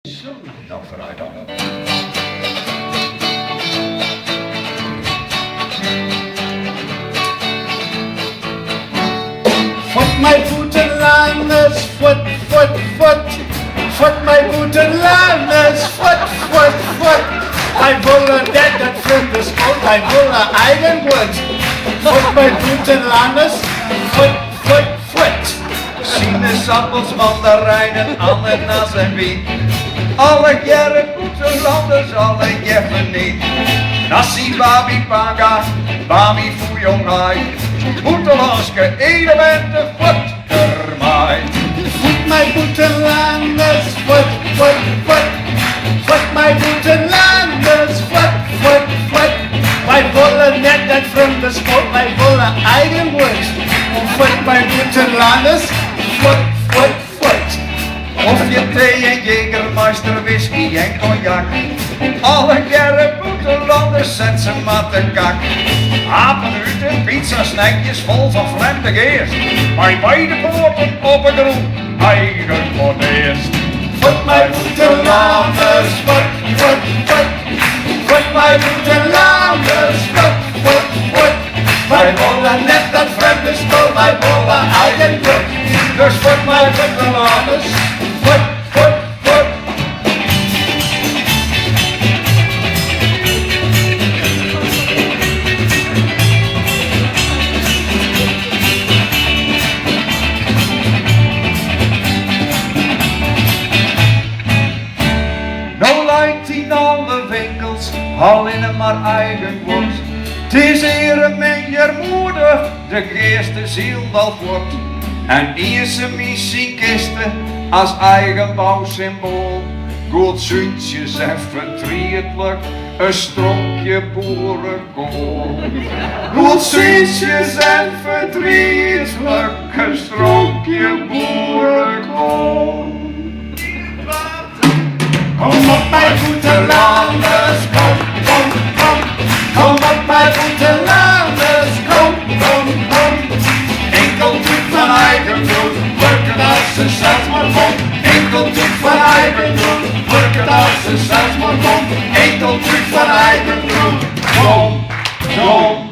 Zo, nou vooruit dan. Voet mijn voeten landers, voet. Voet mijn voeten landers, voet. Hij wilde dat vreemde schoot, hij wilde eigen woord. Voet mijn voeten landers, voet. Sinaasappels, mandarijnen, ananas en wien. Alle jaren moeten landers, alle jaren niet. Nasi babi paga, bami fuyongai. Boetelaske, elementen, voet ermai. Voet mijn voeten landers, voet. Voet mijn voeten landers, voet. Wij willen net dat vreemde schoot, wij willen eigen woord. Voet mijn voeten landers, voet. Of je thee en Jägermeister, whisky en cognac. Alle jaren boetelanders, zet ze maar te kak. Apenhuten, pizza, snackjes vol van vreemde geest. Bij beide poorten op een groen, eigen voor het eerst. Voet mijn voeten landers, voet. Voet mijn voeten landers, voet. Wij willen net dat vreemde school, wij willen eigen woord. Dus voet mijn voeten landers, voet. Nou lijkt in alle winkels, al in een maar eigen worst. Het is hier minder moedig, de geeste ziel dat wordt. En eerste missiekisten als eigen bouwsymbool. Goed zoetjes en verdrietelijk, een stropje boerenkool. Goed zoetjes en verdrietelijk, een stropje boerenkool. Kom op mijn voeten landers, kom. Kom op mijn voeten landers, kom. Enkel truc van eigen bloed, werken als een stadsmorgon. Enkel truc van eigen bloed, werken als een stadsmorgon. Enkel truc van eigen bloed, kom.